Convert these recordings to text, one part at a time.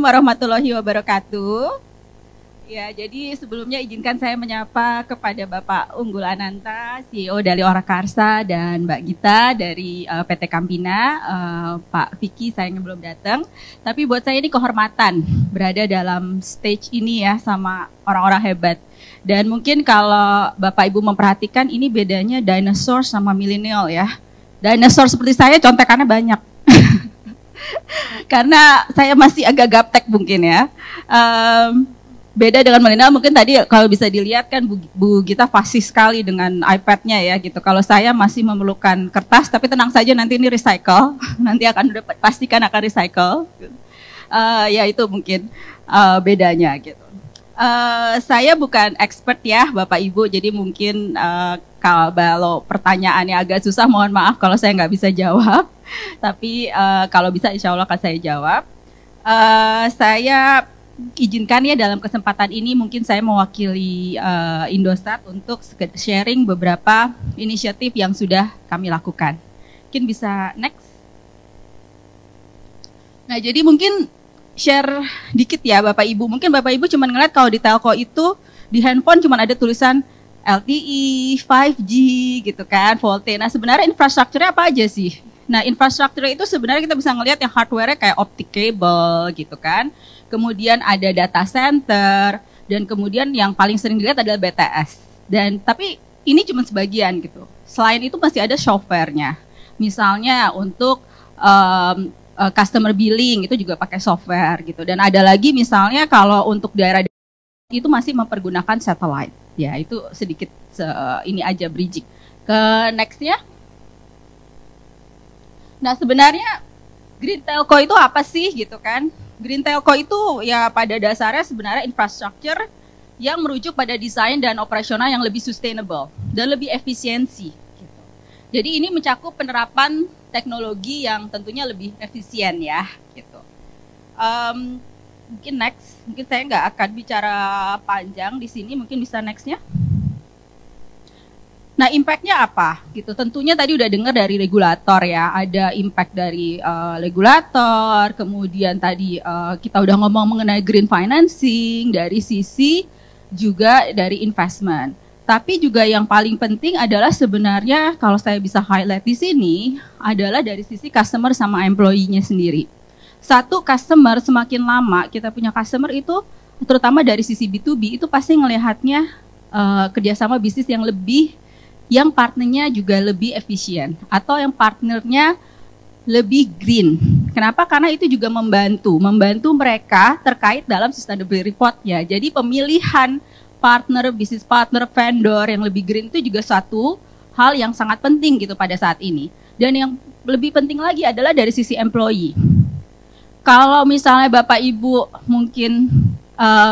warahmatullahi wabarakatuh. Ya, jadi sebelumnya izinkan saya menyapa kepada Bapak Unggul Ananta, CEO dari Orakarsa, dan Mbak Gita dari PT Campina. Pak Vicky sayangnya belum datang, tapi buat saya ini kehormatan berada dalam stage ini ya sama orang-orang hebat. Dan mungkin kalau Bapak Ibu memperhatikan ini bedanya dinosaur sama milenial ya. Dinosaur seperti saya contekannya banyak. Karena saya masih agak gaptek mungkin ya. Beda dengan milenial, mungkin tadi kalau bisa dilihat kan Bu Gita fasih sekali dengan iPad-nya ya gitu. Kalau saya masih memerlukan kertas, tapi tenang saja nanti ini recycle, nanti akan pastikan akan recycle. Ya itu mungkin bedanya gitu. Saya bukan expert ya Bapak Ibu, jadi mungkin kalau pertanyaannya agak susah, mohon maaf kalau saya nggak bisa jawab. Tapi kalau bisa insya Allah akan saya jawab. Saya izinkan ya dalam kesempatan ini mungkin saya mewakili Indosat untuk sharing beberapa inisiatif yang sudah kami lakukan. Mungkin bisa next. Nah jadi mungkin share dikit ya Bapak Ibu. Mungkin Bapak Ibu cuma ngeliat kalau di telco itu di handphone cuma ada tulisan LTE, 5G gitu kan, VoLTE. Nah sebenarnya infrastrukturnya apa aja sih? Nah infrastruktur itu sebenarnya kita bisa ngelihat yang hardware-nya kayak optic cable gitu kan. Kemudian ada data center, dan kemudian yang paling sering dilihat adalah BTS. Tapi ini cuma sebagian gitu. Selain itu masih ada software-nya. Misalnya untuk customer billing itu juga pakai software gitu. Dan ada lagi misalnya kalau untuk daerah itu masih mempergunakan satellite. Ya itu sedikit ini aja bridging. Ke next-nya. Nah sebenarnya Green Telco itu apa sih gitu kan? Green Telco itu ya pada dasarnya sebenarnya infrastruktur yang merujuk pada desain dan operasional yang lebih sustainable dan lebih efisiensi. Gitu. Jadi ini mencakup penerapan teknologi yang tentunya lebih efisien ya. Gitu. Mungkin next, mungkin saya nggak akan bicara panjang di sini, mungkin bisa nextnya. Nah, impact-nya apa? Gitu. Tentunya tadi udah dengar dari regulator ya, ada impact dari regulator, kemudian tadi kita udah ngomong mengenai green financing, dari sisi juga dari investment. Tapi juga yang paling penting adalah sebenarnya kalau saya bisa highlight di sini adalah dari sisi customer sama employee-nya sendiri. Satu, customer semakin lama kita punya customer itu, terutama dari sisi B2B itu pasti ngelihatnya kerjasama bisnis yang partnernya juga lebih efisien atau yang partnernya lebih green. Kenapa? Karena itu juga membantu mereka terkait dalam sustainability report-nya. Jadi pemilihan partner, bisnis partner, vendor yang lebih green itu juga suatu hal yang sangat penting gitu pada saat ini. Dan yang lebih penting lagi adalah dari sisi employee. Kalau misalnya Bapak Ibu mungkin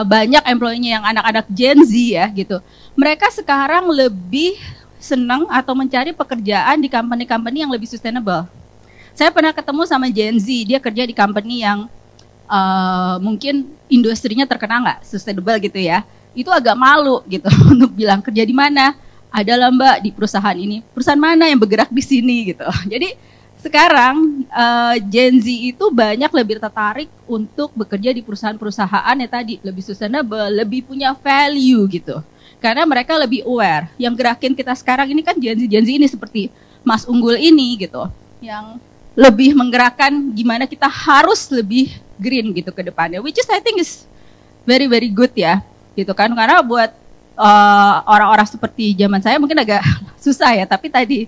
banyak employee-nya yang anak-anak Gen Z ya gitu, mereka sekarang lebih senang atau mencari pekerjaan di company-company yang lebih sustainable. Saya pernah ketemu sama Gen Z, dia kerja di company yang mungkin industrinya terkenal nggak sustainable gitu ya. Itu agak malu gitu untuk bilang kerja di mana. Adalah Mbak di perusahaan ini. Perusahaan mana yang bergerak di sini gitu. Jadi sekarang Gen Z itu banyak lebih tertarik untuk bekerja di perusahaan-perusahaan yang tadi lebih sustainable, lebih punya value gitu. Karena mereka lebih aware. Yang gerakin kita sekarang ini kan Gen Z ini seperti Mas Unggul ini gitu. Yang lebih menggerakkan gimana kita harus lebih green gitu ke depannya. Which is I think is very very good ya. Gitu kan. Karena buat orang-orang seperti zaman saya mungkin agak susah ya. Tapi tadi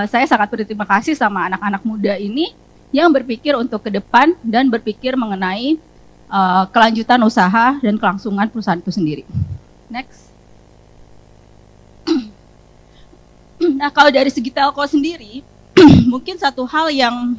saya sangat berterima kasih sama anak-anak muda ini yang berpikir untuk ke depan dan berpikir mengenai kelanjutan usaha dan kelangsungan perusahaan itu sendiri. Next. Nah kalau dari segi telco sendiri, mungkin satu hal yang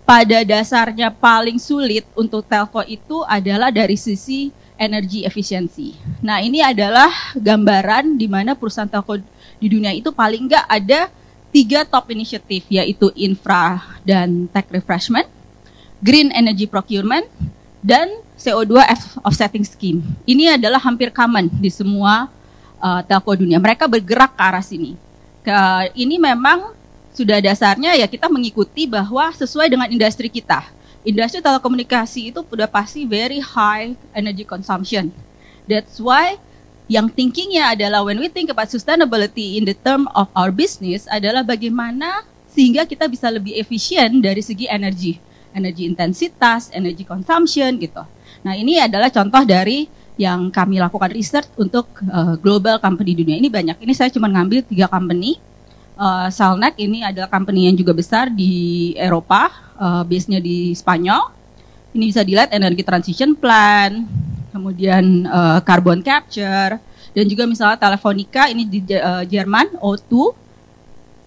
pada dasarnya paling sulit untuk telco itu adalah dari sisi energi efisiensi. Nah ini adalah gambaran di mana perusahaan telco di dunia itu paling nggak ada 3 top initiative, yaitu infra dan tech refreshment, green energy procurement, dan CO2 offsetting scheme. Ini adalah hampir common di semua telco dunia. Mereka bergerak ke arah sini. Ini memang sudah dasarnya ya kita mengikuti bahwa sesuai dengan industri kita. industri telekomunikasi itu udah pasti very high energy consumption. That's why yang thinkingnya adalah when we think about sustainability in the term of our business adalah bagaimana sehingga kita bisa lebih efisien dari segi energi intensitas, energy consumption gitu. Nah ini adalah contoh dari yang kami lakukan research untuk global company dunia. Ini banyak, ini saya cuma ngambil 3 company. Cellnex ini adalah company yang juga besar di Eropa, base-nya di Spanyol. Ini bisa dilihat energy transition plan, kemudian carbon capture, dan juga misalnya Telefonica ini di Jerman, O2.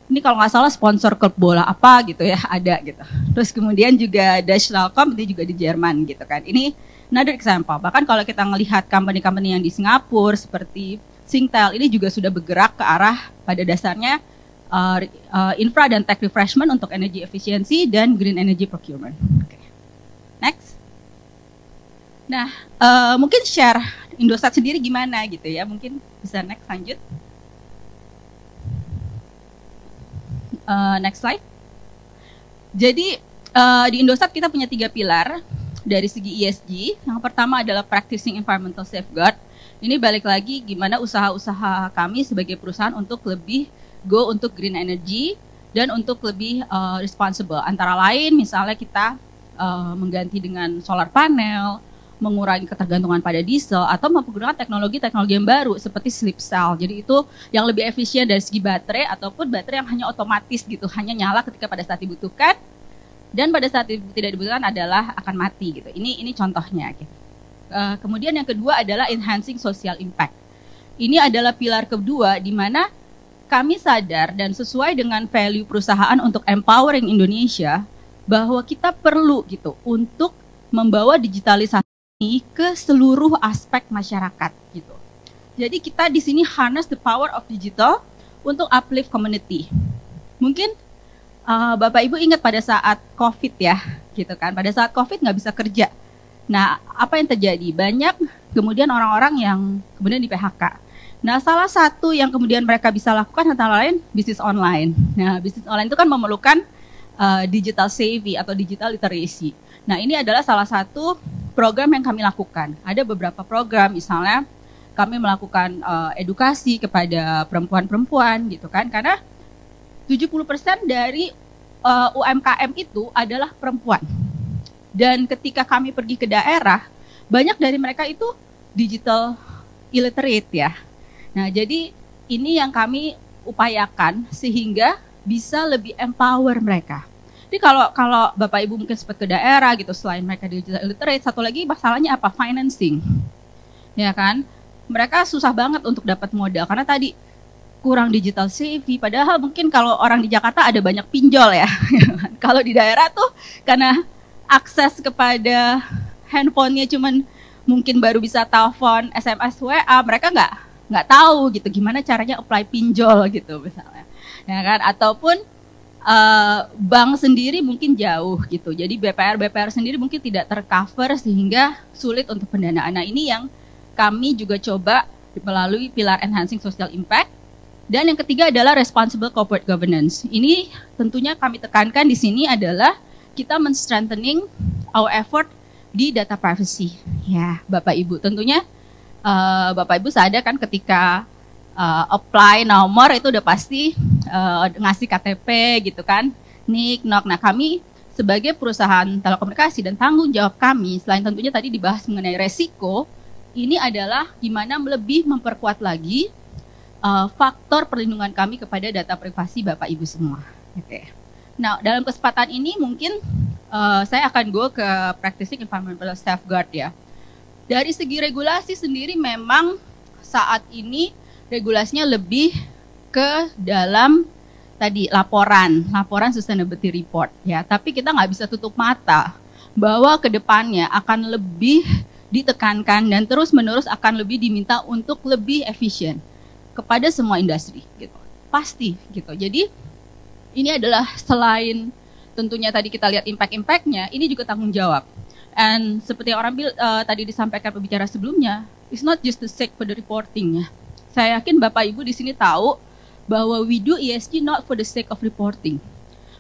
Ini kalau nggak salah sponsor klub bola apa gitu ya, ada gitu. Terus kemudian juga Deutsche Telekom ini juga di Jerman gitu kan. Ini another example. Bahkan kalau kita melihat company-company yang di Singapura seperti Singtel ini juga sudah bergerak ke arah pada dasarnya infra dan tech refreshment untuk energy efficiency dan green energy procurement. Okay. Next. Nah, mungkin share Indosat sendiri gimana gitu ya. Mungkin bisa next lanjut. Next slide. Jadi di Indosat kita punya 3 pilar dari segi ESG. Yang pertama adalah practicing environmental safeguard. Ini balik lagi gimana usaha-usaha kami sebagai perusahaan untuk lebih go untuk green energy dan untuk lebih responsible. Antara lain misalnya kita mengganti dengan solar panel, mengurangi ketergantungan pada diesel, atau menggunakan teknologi-teknologi yang baru seperti sleep cell. Jadi itu yang lebih efisien dari segi baterai ataupun baterai yang hanya otomatis gitu, hanya nyala ketika pada saat dibutuhkan dan pada saat tidak dibutuhkan adalah akan mati gitu. Ini contohnya. Gitu. Kemudian yang kedua adalah enhancing social impact. Ini adalah pilar kedua di mana kami sadar dan sesuai dengan value perusahaan untuk empowering Indonesia bahwa kita perlu gitu untuk membawa digitalisasi ke seluruh aspek masyarakat gitu. Jadi kita di sini harness the power of digital untuk uplift community. Mungkin Bapak Ibu ingat pada saat COVID ya, gitu kan. Pada saat COVID nggak bisa kerja. Nah, apa yang terjadi? Banyak kemudian orang-orang yang kemudian di PHK. Nah, salah satu yang kemudian mereka bisa lakukan antara lain bisnis online. Nah, bisnis online itu kan memerlukan digital savvy atau digital literacy. Nah, ini adalah salah satu program yang kami lakukan. Ada beberapa program, misalnya kami melakukan edukasi kepada perempuan-perempuan gitu kan, karena 70% dari UMKM itu adalah perempuan. Dan ketika kami pergi ke daerah, banyak dari mereka itu digital illiterate ya. Nah, jadi ini yang kami upayakan sehingga bisa lebih empower mereka. Jadi kalau Bapak Ibu mungkin sempat ke daerah gitu, selain mereka digital illiterate, satu lagi masalahnya apa? Financing. Ya kan? Mereka susah banget untuk dapat modal karena tadi kurang digital savvy, padahal mungkin kalau orang di Jakarta ada banyak pinjol ya. Kalau di daerah tuh karena akses kepada handphonenya cuman mungkin baru bisa telepon, SMS, WA, mereka nggak tahu gitu gimana caranya apply pinjol gitu misalnya. Ya kan? Ataupun bank sendiri mungkin jauh gitu. Jadi BPR sendiri mungkin tidak tercover sehingga sulit untuk pendanaan. Nah, ini yang kami juga coba melalui pilar enhancing social impact. Dan yang ketiga adalah responsible corporate governance. Ini tentunya kami tekankan di sini adalah kita men-strengthening our effort di data privacy. Ya, Bapak Ibu, tentunya Bapak Ibu sadar kan ketika apply nomor itu udah pasti ngasih KTP gitu kan, NIK, NOK. Nah, kami sebagai perusahaan telekomunikasi dan tanggung jawab kami, selain tentunya tadi dibahas mengenai resiko, ini adalah gimana lebih memperkuat lagi faktor perlindungan kami kepada data privasi Bapak Ibu semua. Oke. Nah, dalam kesempatan ini mungkin saya akan go ke practicing environmental safeguard ya. Dari segi regulasi sendiri memang saat ini regulasinya lebih ke dalam tadi laporan sustainability report ya. Tapi kita nggak bisa tutup mata bahwa kedepannya akan lebih ditekankan dan terus-menerus akan lebih diminta untuk lebih efisien kepada semua industri gitu. Pasti gitu. Jadi ini adalah selain tentunya tadi kita lihat impact-impactnya, ini juga tanggung jawab. And seperti yang orang tadi disampaikan pembicara sebelumnya, it's not just the sake for the reporting ya. Saya yakin Bapak Ibu di sini tahu bahwa we do ESG not for the sake of reporting,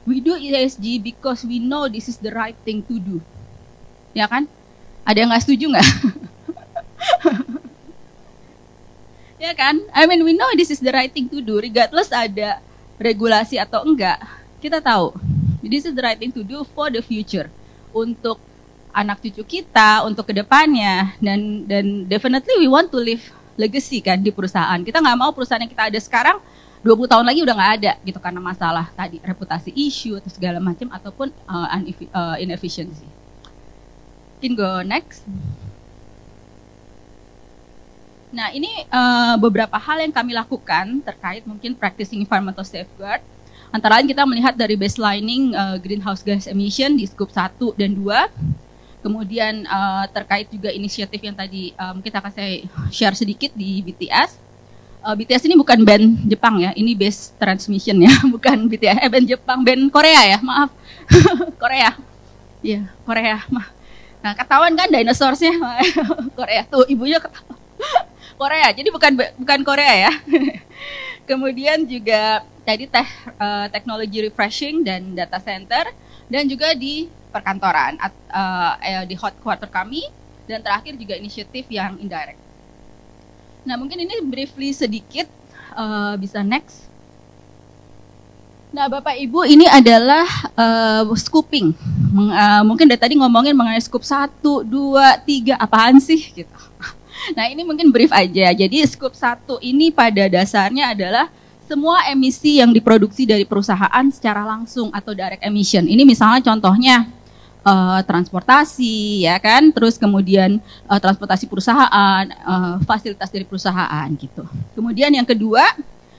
We do ESG because we know this is the right thing to do. Ya kan? Ada yang nggak setuju nggak? Ya kan? I mean, we know this is the right thing to do, regardless ada regulasi atau enggak. Kita tahu, this is the right thing to do for the future. Untuk anak cucu kita, untuk kedepannya, dan definitely we want to leave legacy kan di perusahaan. Kita nggak mau perusahaan yang kita ada sekarang 20 tahun lagi udah nggak ada gitu karena masalah tadi reputasi issue atau segala macam ataupun inefficiency. Can go next. Nah ini beberapa hal yang kami lakukan terkait mungkin practicing environmental safeguard. Antara lain kita melihat dari baselining greenhouse gas emission di scope 1 dan 2. Kemudian terkait juga inisiatif yang tadi mungkin akan saya share sedikit di BTS. BTS ini bukan band Jepang ya, ini base transmission ya, bukan BTS, band Jepang, band Korea ya, maaf. Korea. Iya, Korea. Nah, ketahuan kan dinosaurusnya Korea tuh, ibunya ketahuan. Korea, jadi bukan Korea ya. Kemudian juga tadi teknologi refreshing dan data center, dan juga di perkantoran, di hot quarter kami, dan terakhir juga inisiatif yang indirect. Nah mungkin ini briefly sedikit, bisa next. Nah Bapak Ibu ini adalah scooping, mungkin dari tadi ngomongin mengenai scoop 1, 2, 3, apaan sih gitu. Nah ini mungkin brief aja, jadi scoop 1 ini pada dasarnya adalah semua emisi yang diproduksi dari perusahaan secara langsung atau direct emission. Ini misalnya contohnya transportasi, ya kan, terus kemudian transportasi perusahaan, fasilitas dari perusahaan gitu. Kemudian yang kedua,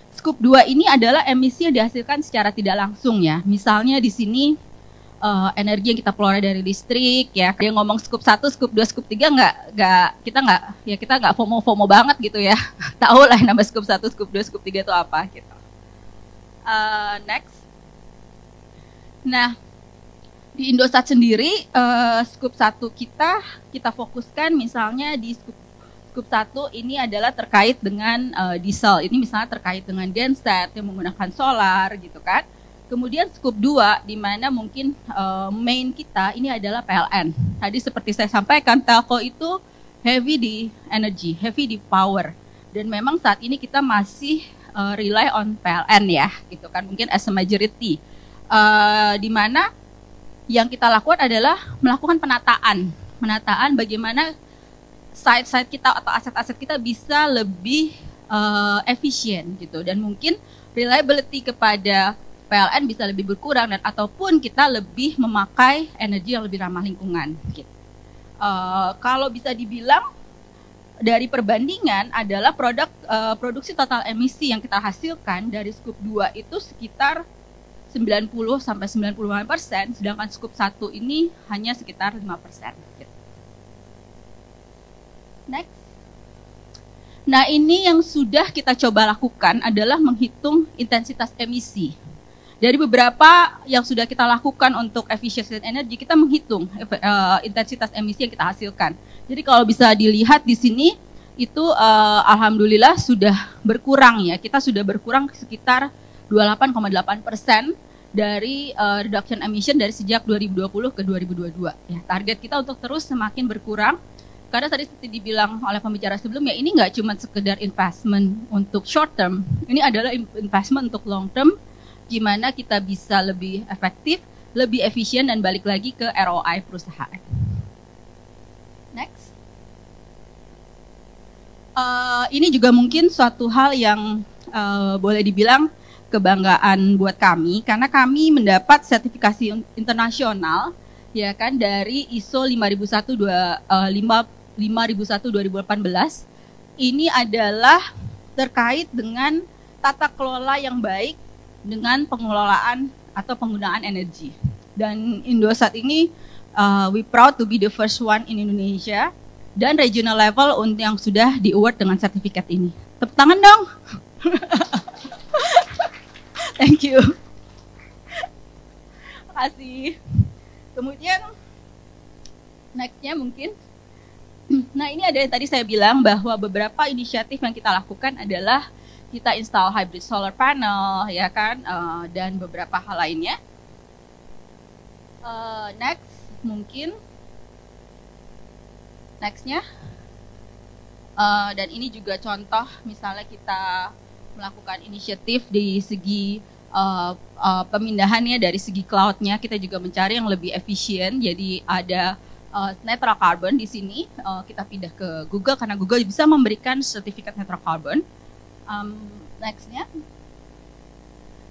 scoop 2 ini adalah emisi yang dihasilkan secara tidak langsung ya. Misalnya di sini energi yang kita peroleh dari listrik, ya. Dia ngomong scoop 1, scoop 2, scoop 3 kita nggak FOMO banget gitu ya. Tahu lah nama scoop 1, scoop 2, scoop 3 itu apa gitu. Next. Nah, di Indosat sendiri, scoop 1 kita fokuskan misalnya di scoop 1 ini adalah terkait dengan diesel. Ini misalnya terkait dengan genset yang menggunakan solar gitu kan. Kemudian scoop 2 di mana mungkin main kita ini adalah PLN. Tadi seperti saya sampaikan, telco itu heavy di energy, heavy di power. Dan memang saat ini kita masih rely on PLN ya, gitu kan. Mungkin as a majority. Di mana yang kita lakukan adalah melakukan penataan bagaimana site-site kita atau aset-aset kita bisa lebih efisien gitu, dan mungkin reliability kepada PLN bisa lebih berkurang, dan ataupun kita lebih memakai energi yang lebih ramah lingkungan gitu. Kalau bisa dibilang dari perbandingan adalah produksi total emisi yang kita hasilkan dari scoop 2 itu sekitar 90-95%, sedangkan scoop 1 ini hanya sekitar 5%. Next. Nah ini yang sudah kita coba lakukan adalah menghitung intensitas emisi. Dari beberapa yang sudah kita lakukan untuk efisiensi energi, kita menghitung intensitas emisi yang kita hasilkan. Jadi kalau bisa dilihat di sini, itu alhamdulillah sudah berkurang ya. Kita sudah berkurang sekitar 28,8% dari reduction emission dari sejak 2020 ke 2022. Ya, target kita untuk terus semakin berkurang, karena tadi seperti dibilang oleh pembicara sebelumnya, ini nggak cuma sekedar investment untuk short term, ini adalah investment untuk long term, gimana kita bisa lebih efektif, lebih efisien, dan balik lagi ke ROI perusahaan. Next. Ini juga mungkin suatu hal yang boleh dibilang kebanggaan buat kami, karena kami mendapat sertifikasi internasional ya kan dari ISO 5001 2018. Ini adalah terkait dengan tata kelola yang baik dengan pengelolaan atau penggunaan energi. Dan Indosat ini we proud to be the first one in Indonesia dan regional level yang sudah di award dengan sertifikat ini. Tepuk tangan dong. Thank you. Makasih. Kemudian next-nya mungkin. Nah ini ada yang tadi saya bilang bahwa beberapa inisiatif yang kita lakukan adalah kita install hybrid solar panel ya kan, dan beberapa hal lainnya. Next, mungkin nextnya, dan ini juga contoh misalnya kita melakukan inisiatif di segi pemindahannya dari segi cloud-nya, kita juga mencari yang lebih efisien. Jadi ada netral carbon di sini, kita pindah ke Google karena Google bisa memberikan sertifikat netral carbon. Nextnya,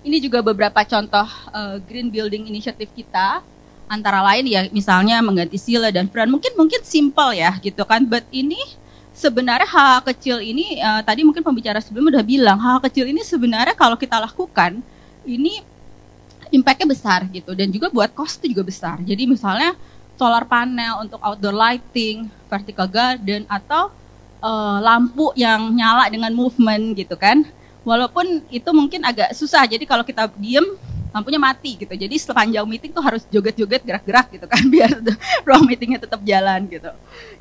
ini juga beberapa contoh green building initiative kita, antara lain ya misalnya mengganti sila dan peran. Mungkin simple ya gitu kan, but ini sebenarnya hal kecil ini, tadi mungkin pembicara sebelumnya udah bilang, hal kecil ini sebenarnya kalau kita lakukan, ini impact-nya besar gitu, dan juga buat cost itu juga besar. Jadi misalnya solar panel untuk outdoor lighting, vertical garden, atau lampu yang nyala dengan movement gitu kan. Walaupun itu mungkin agak susah, jadi kalau kita diem, lampunya mati gitu. Jadi sepanjang meeting tuh harus joget-joget, gerak-gerak gitu kan, biar ruang meetingnya tetap jalan gitu.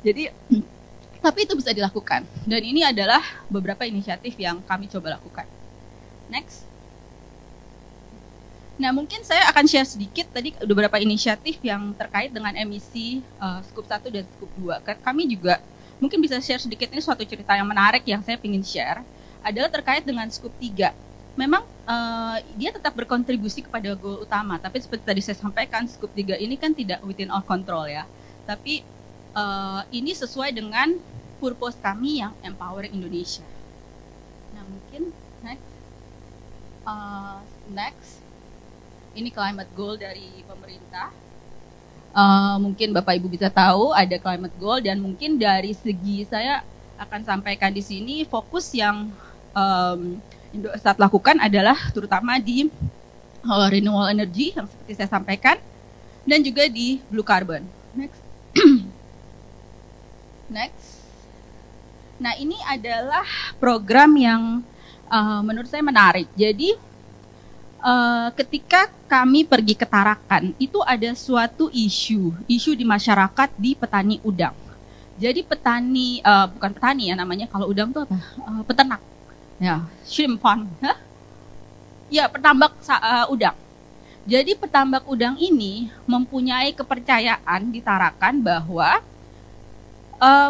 Jadi tapi itu bisa dilakukan, dan ini adalah beberapa inisiatif yang kami coba lakukan. Next. Nah, mungkin saya akan share sedikit tadi beberapa inisiatif yang terkait dengan emisi Scope 1 dan Scope 2. Kami juga mungkin bisa share sedikit, ini suatu cerita yang menarik yang saya ingin share, adalah terkait dengan Scope 3. Memang dia tetap berkontribusi kepada goal utama, tapi seperti tadi saya sampaikan, Scope 3 ini kan tidak within our control ya. Tapi ini sesuai dengan purpose kami yang empowering Indonesia. Nah, mungkin next, ini climate goal dari pemerintah. Mungkin Bapak Ibu bisa tahu ada climate goal, dan mungkin dari segi saya akan sampaikan di sini fokus yang Indosat lakukan adalah terutama di renewable energy yang seperti saya sampaikan, dan juga di blue carbon. Next. Next. Nah, ini adalah program yang menurut saya menarik. Jadi ketika kami pergi ke Tarakan, itu ada suatu isu di masyarakat di petani udang. Jadi petani, bukan petani ya namanya, kalau udang itu apa? Peternak. Ya, shrimp farm. Ya, petambak udang. Jadi petambak udang ini mempunyai kepercayaan di Tarakan bahwa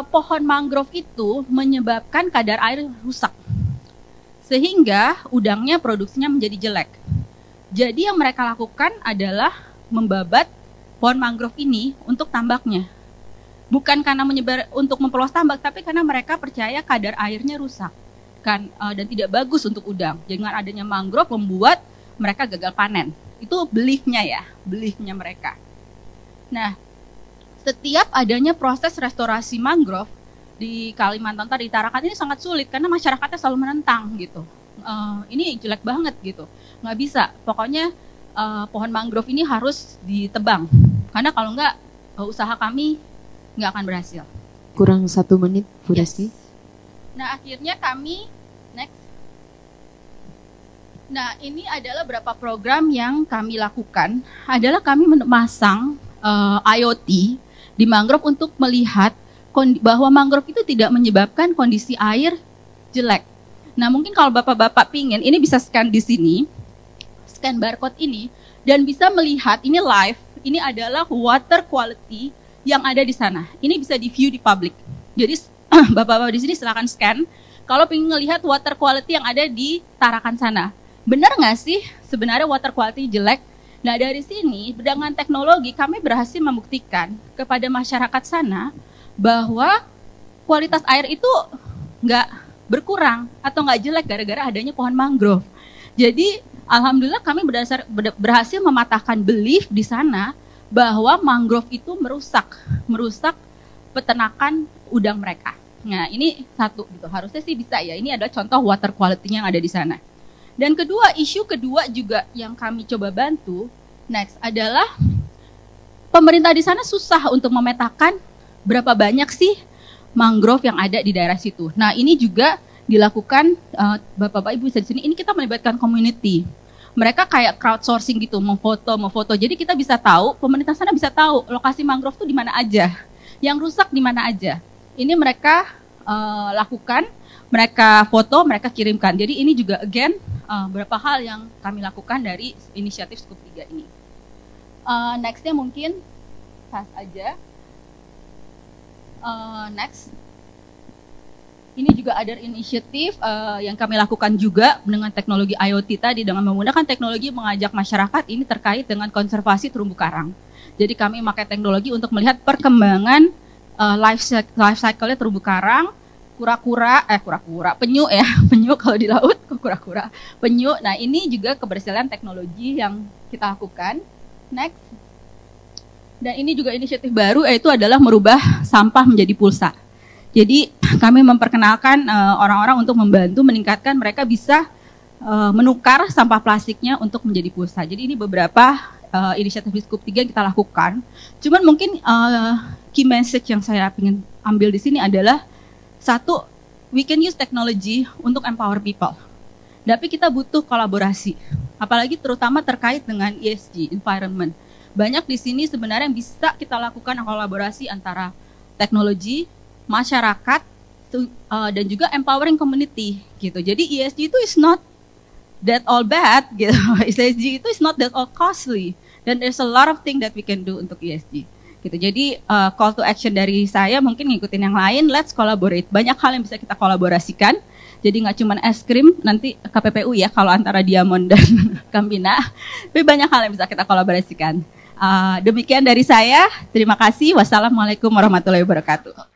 pohon mangrove itu menyebabkan kadar air rusak, sehingga udangnya produksinya menjadi jelek. Jadi yang mereka lakukan adalah membabat pohon mangrove ini untuk tambaknya. Bukan karena menyebar untuk memperluas tambak, tapi karena mereka percaya kadar airnya rusak kan, dan tidak bagus untuk udang. Dengan adanya mangrove membuat mereka gagal panen. Itu beliefnya ya, beliefnya mereka. Nah, setiap adanya proses restorasi mangrove di Kalimantan, di Tarakan ini sangat sulit karena masyarakatnya selalu menentang gitu. Ini jelek banget gitu, nggak bisa. Pokoknya pohon mangrove ini harus ditebang, karena kalau nggak usaha kami nggak akan berhasil. Kurang 1 menit, Bu Resti. Nah, akhirnya kami next. Nah, ini adalah beberapa program yang kami lakukan. Adalah kami memasang IoT di mangrove untuk melihat bahwa mangrove itu tidak menyebabkan kondisi air jelek. Nah, mungkin kalau Bapak-Bapak pingin, ini bisa scan di sini, scan barcode ini, dan bisa melihat ini live. Ini adalah water quality yang ada di sana. Ini bisa di view di public. Jadi Bapak-bapak di sini silakan scan. Kalau ingin melihat water quality yang ada di Tarakan sana, benar nggak sih sebenarnya water quality jelek? Nah, dari sini dengan teknologi kami berhasil membuktikan kepada masyarakat sana bahwa kualitas air itu nggak berkurang atau nggak jelek gara-gara adanya pohon mangrove. Jadi alhamdulillah kami berhasil mematahkan belief di sana bahwa mangrove itu merusak peternakan udang mereka. Nah, ini satu gitu, harusnya sih bisa ya. Ini adalah contoh water quality yang ada di sana. Dan kedua, isu kedua juga yang kami coba bantu next adalah pemerintah di sana susah untuk memetakan berapa banyak sih mangrove yang ada di daerah situ. Nah, ini juga dilakukan Bapak-bapak Ibu bisa di sini. Ini kita melibatkan community. Mereka kayak crowdsourcing gitu, memfoto. Jadi kita bisa tahu, pemerintah sana bisa tahu lokasi mangrove itu di mana aja, yang rusak di mana aja. Ini mereka lakukan, mereka foto, mereka kirimkan. Jadi ini juga again beberapa hal yang kami lakukan dari inisiatif Scope 3 ini. Nextnya mungkin fast aja. Next. Ini juga ada inisiatif yang kami lakukan juga dengan teknologi IoT tadi, dengan menggunakan teknologi mengajak masyarakat ini terkait dengan konservasi terumbu karang. Jadi kami memakai teknologi untuk melihat perkembangan life cycle-nya terumbu karang, penyu ya, penyu kalau di laut, kura-kura, penyu. Nah ini juga keberhasilan teknologi yang kita lakukan. Next. Dan ini juga inisiatif baru, yaitu adalah merubah sampah menjadi pulsa. Jadi kami memperkenalkan orang-orang untuk membantu meningkatkan mereka bisa menukar sampah plastiknya untuk menjadi pulsa. Jadi ini beberapa inisiatif di Scoop 3 yang kita lakukan. Cuman mungkin key message yang saya ingin ambil di sini adalah satu, we can use technology untuk empower people. Tapi kita butuh kolaborasi, apalagi terutama terkait dengan ESG, environment. Banyak di sini sebenarnya yang bisa kita lakukan kolaborasi antara teknologi, masyarakat, dan juga empowering community gitu. Jadi ESG itu is not that all bad gitu. ESG itu is not that all costly. Dan there's a lot of thing that we can do untuk ESG gitu. Jadi call to action dari saya mungkin ngikutin yang lain, let's collaborate. Banyak hal yang bisa kita kolaborasikan. Jadi nggak cuma es krim, nanti KPPU ya kalau antara Diamond dan Campina. Tapi banyak hal yang bisa kita kolaborasikan. Demikian dari saya. Terima kasih. Wassalamualaikum warahmatullahi wabarakatuh.